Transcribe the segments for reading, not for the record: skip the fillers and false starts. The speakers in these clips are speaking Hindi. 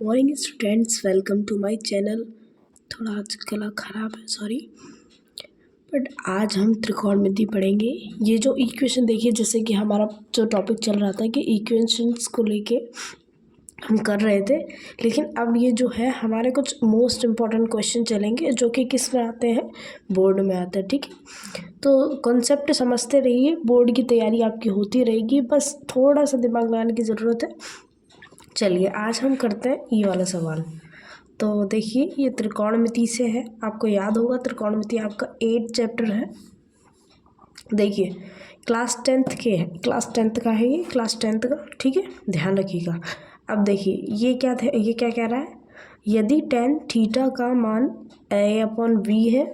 Morning students, welcome to my channel. थोड़ा आज गला ख़राब है, सॉरी। बट आज हम त्रिकोणमिति पढ़ेंगे। ये जो इक्वेशन देखिए, जैसे कि हमारा जो टॉपिक चल रहा था कि इक्वेशंस को लेके हम कर रहे थे, लेकिन अब ये जो है हमारे कुछ मोस्ट इम्पॉर्टेंट क्वेश्चन चलेंगे जो कि किस में आते हैं, बोर्ड में आते हैं। ठीक है, तो कॉन्सेप्ट समझते रहिए, बोर्ड की तैयारी आपकी होती रहेगी, बस थोड़ा सा दिमाग लगाने की ज़रूरत है। चलिए आज हम करते हैं ये वाला सवाल। तो देखिए, ये त्रिकोणमिति से है, आपको याद होगा त्रिकोणमिति आपका 8 चैप्टर है। देखिए क्लास 10th के है, क्लास 10th का है ये, क्लास 10th का। ठीक है, ध्यान रखिएगा। अब देखिए ये क्या कह रहा है, यदि tan थीटा का मान a/b है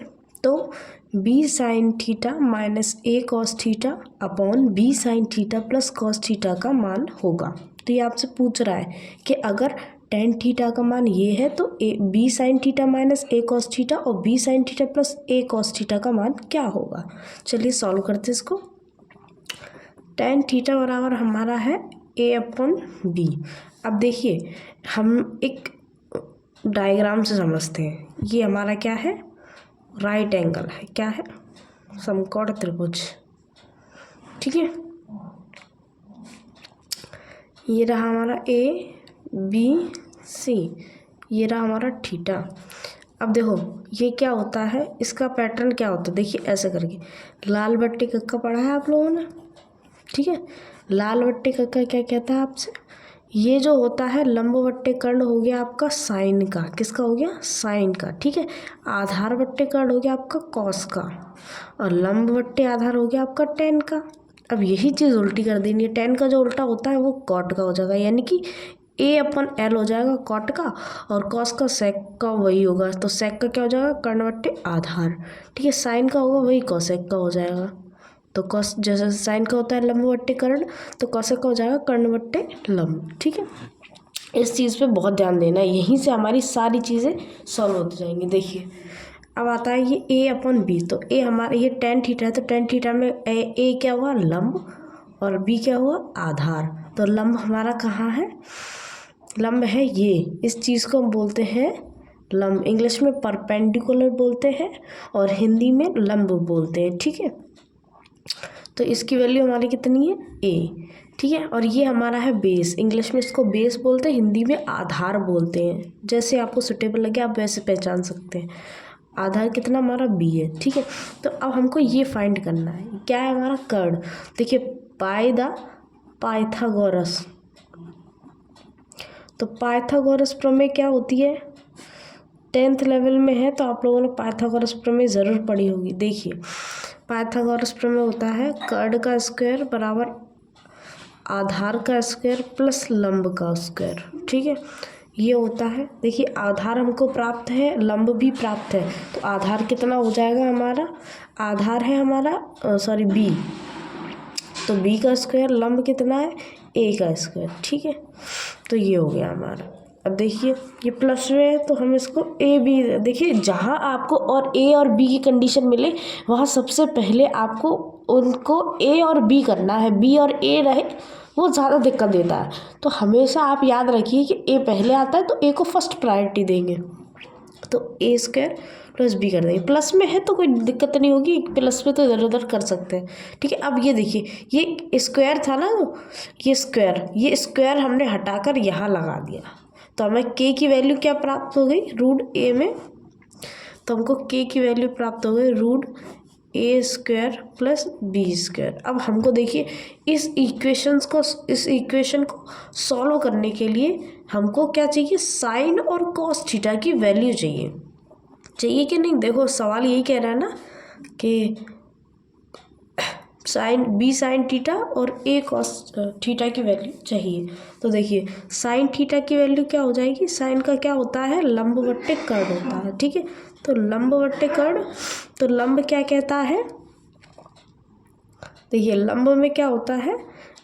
तो b sin theta minus a cos theta upon b sin theta plus cos theta का मान होगा। तो ये आपसे पूछ रहा है कि अगर tan थीटा का मान ये है तो b sin theta minus a cos theta और b sin theta plus a cos theta का मान क्या होगा। चलिए सॉल्व करते हैं इसको। tan थीटा बराबर हमारा है a/b। अब देखिए हम एक डायग्राम से समझते हैं। ये हमारा क्या है, राइट एंगल है, क्या है, समकोण त्रिभुज। ठीक है, ये रहा हमारा ABC, ये रहा हमारा थीटा। अब देखो ये क्या होता है, इसका पैटर्न क्या होता है, देखिए ऐसे करके। लाल बट्टी कक्का पढ़ा है आप लोगों ने, ठीक है। लाल बट्टी कक्का क्या कहता है आपसे, ये जो होता है लंबवट्टे कर्ण हो गया आपका साइन का, किसका हो गया, साइन का। ठीक है, आधार बट्टे कर्ण हो गया आपका कॉस का, और लंबवट्टे आधार हो गया आपका टेन का। अब यही चीज़ उल्टी कर देनी है, टेन का जो उल्टा होता है वो कॉट का हो जाएगा, यानी कि a/l हो जाएगा कॉट का, और कॉस का सेक का वही होगा। तो सेक का क्या हो जाएगा, कर्ण बट्टे आधार। ठीक है, साइन का होगा वही कॉसेक का हो जाएगा। तो कॉस जैसे साइन का होता है लंब बट्टे कर्ण, तो कॉसेक का हो जाएगा कर्ण बट्टे लंब। ठीक है, इस चीज़ पे बहुत ध्यान देना है, यहीं से हमारी सारी चीज़ें सॉल्व होती जाएंगी। देखिए अब आता है ये a/b। तो a हमारा ये tan थीटा है, तो tan थीटा में a क्या हुआ, लंब, और b क्या हुआ, आधार। तो लंब हमारा कहाँ है, लंब है ये, इस चीज़ को हम बोलते हैं लंब। इंग्लिश में परपेंडिकुलर बोलते हैं और हिंदी में लंब बोलते हैं। ठीक है, तो इसकी वैल्यू हमारी कितनी है, a। ठीक है, और ये हमारा है बेस, इंग्लिश में इसको बेस बोलते हैं, हिंदी में आधार बोलते हैं। जैसे आपको सुटेबल लगे आप वैसे पहचान सकते हैं। आधार कितना हमारा b है। ठीक है, तो अब हमको ये फाइंड करना है, क्या है हमारा कर्ण। देखिए बाय द पाइथागोरस, तो पाइथागोरस प्रमेय क्या होती है, 10th लेवल में है तो आप लोगों ने पाइथागोरस प्रमेय ज़रूर पढ़ी होगी। देखिए पाइथागोरस प्रमेय होता है कर्ण का स्क्वायर बराबर आधार का स्क्वायर प्लस लंब का स्क्वायर। ठीक है, ये होता है। देखिए आधार हमको प्राप्त है, लंब भी प्राप्त है, तो आधार कितना हो जाएगा हमारा, आधार है हमारा सॉरी b, तो b का स्क्वायर, लंब कितना है, a का स्क्वायर। ठीक है, तो ये हो गया हमारा। अब देखिए ये प्लस में है तो हम इसको a b, देखिए जहाँ आपको और a और b की कंडीशन मिले वहाँ सबसे पहले आपको उनको a और b करना है, b और a रहे वो ज़्यादा दिक्कत देता है। तो हमेशा आप याद रखिए कि a पहले आता है तो a को फर्स्ट प्रायोरिटी देंगे, तो a स्क्वायर प्लस b कर देंगे। प्लस में है तो कोई दिक्कत नहीं होगी, प्लस में तो इधर उधर कर सकते हैं। ठीक है, अब ये देखिए ये स्क्वायर था ना, ये स्क्वायर हमने हटाकर यहाँ लगा दिया, तो हमें k की वैल्यू क्या प्राप्त हो गई, रूट a में। तो हमको k की वैल्यू प्राप्त हो गई root a square plus b square. अब हमको देखिए इस इक्वेशन को सॉल्व करने के लिए हमको क्या चाहिए, साइन और कॉस थीटा की वैल्यू चाहिए कि नहीं। देखो सवाल यही कह रहा है ना कि b साइन थीटा और a कॉस थीटा की वैल्यू चाहिए। तो देखिए साइन थीटा की वैल्यू क्या हो जाएगी, साइन का क्या होता है, लंब बट्टे कर्ण होता है। ठीक है, तो लंब बट्टे कर्ण, तो लंब क्या कहता है, देखिए लंब में क्या होता है,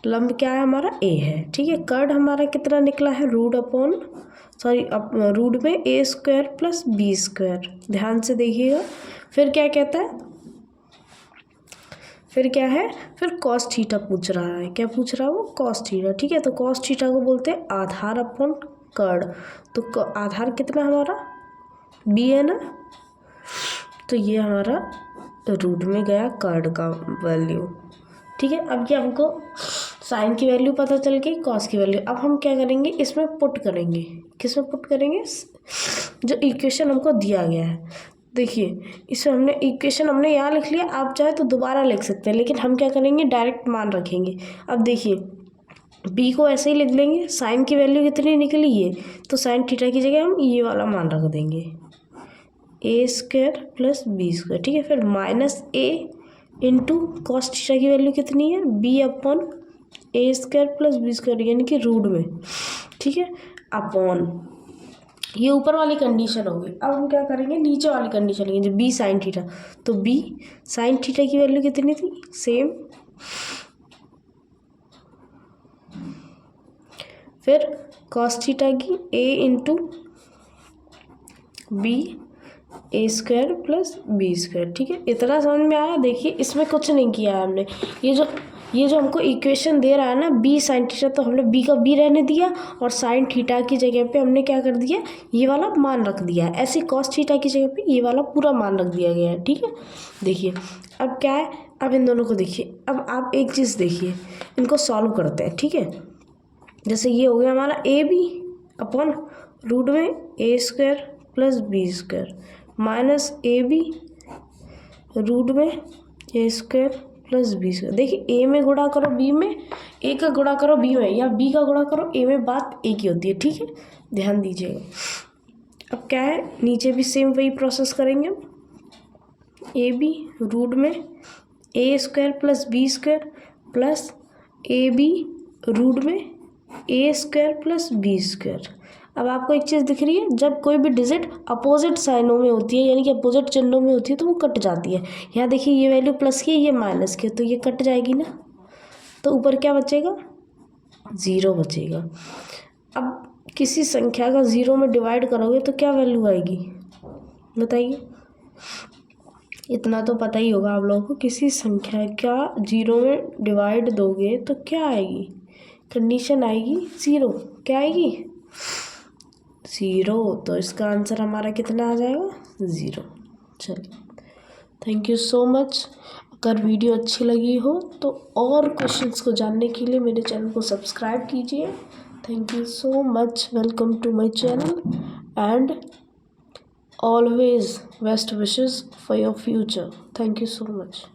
लंब क्या है हमारा a है। ठीक है, कर्ण हमारा कितना निकला है, रूट में a square plus b square. ध्यान से देखिएगा, फिर क्या कहता है, फिर क्या है, फिर कॉस थीटा पूछ रहा है, क्या पूछ रहा है वो, कॉस थीटा। ठीक है, तो कॉस थीटा को बोलते हैं आधार अपॉन कर्ड। तो आधार कितना हमारा b है ना, तो ये हमारा रूट में गया कर्ड का वैल्यू। ठीक है, अब ये हमको साइन की वैल्यू पता चल गई, कॉस की वैल्यू। अब हम क्या करेंगे, इसमें पुट करेंगे। किस में पुट करेंगे, जो इक्वेशन हमको दिया गया है। देखिए इसमें हमने इक्वेशन हमने यहाँ लिख लिया, आप चाहे तो दोबारा लिख सकते हैं, लेकिन हम क्या करेंगे डायरेक्ट मान रखेंगे। अब देखिए b को ऐसे ही लिख लेंगे, साइन की वैल्यू कितनी निकली ये, तो साइन थीटा की जगह हम ये वाला मान रख देंगे, a square plus B square. ठीक है, फिर minus a into cos theta की वैल्यू कितनी है, b upon A square plus B square, यानी कि रूट में। ठीक है, अपॉन ये ऊपर वाली कंडीशन होगी। अब हम क्या करेंगे, नीचे वाली कंडीशन लेंगे, जो b साइन थीटा, तो b साइन थीटा की वैल्यू कितनी थी, सेम। फिर कॉस थीटा की a into B A square plus B square. ठीक है, इतना समझ में आया। देखिए इसमें कुछ नहीं किया है हमने, ये जो हमको इक्वेशन दे रहा है ना b साइन थीटा, तो हमने b का b रहने दिया और साइन थीटा की जगह पे हमने क्या कर दिया, ये वाला मान रख दिया है। ऐसे कॉस थीटा की जगह पे ये वाला पूरा मान रख दिया गया है। ठीक है, देखिए अब क्या है, अब इन दोनों को देखिए। अब आप एक चीज़ देखिए, इनको सॉल्व करते हैं। ठीक है, जैसे ये हो गया हमारा ए बी अपॉन रूट में A square plus B square minus A B root में A square plus B square. देखिए ए में गुणा करो बी में, ए का गुणा करो बी में, या बी का गुणा करो ए में, बात एक ही होती है। ठीक है, ध्यान दीजिएगा। अब क्या है, नीचे भी सेम वही प्रोसेस करेंगे हम, ए बी रूट में A square plus B square plus A B root में A square plus B square. अब आपको एक चीज़ दिख रही है, जब कोई भी डिजिट अपोजिट साइनों में होती है, यानी कि अपोजिट चिन्हों में होती है, तो वो कट जाती है। यहाँ देखिए ये वैल्यू प्लस की है, ये माइनस की है, तो ये कट जाएगी ना, तो ऊपर क्या बचेगा, ज़ीरो बचेगा। अब किसी संख्या का ज़ीरो में डिवाइड करोगे तो क्या वैल्यू आएगी, बताइए। इतना तो पता ही होगा आप लोगों को, किसी संख्या का ज़ीरो में डिवाइड दोगे तो क्या आएगी, कंडीशन आएगी ज़ीरो। क्या आएगी, ज़ीरो। तो इसका आंसर हमारा कितना आ जाएगा, ज़ीरो। चलिए, थैंक यू सो मच। अगर वीडियो अच्छी लगी हो तो और क्वेश्चंस को जानने के लिए मेरे चैनल को सब्सक्राइब कीजिए। Thank you so much, welcome to my channel and always best wishes for your future. Thank you so much.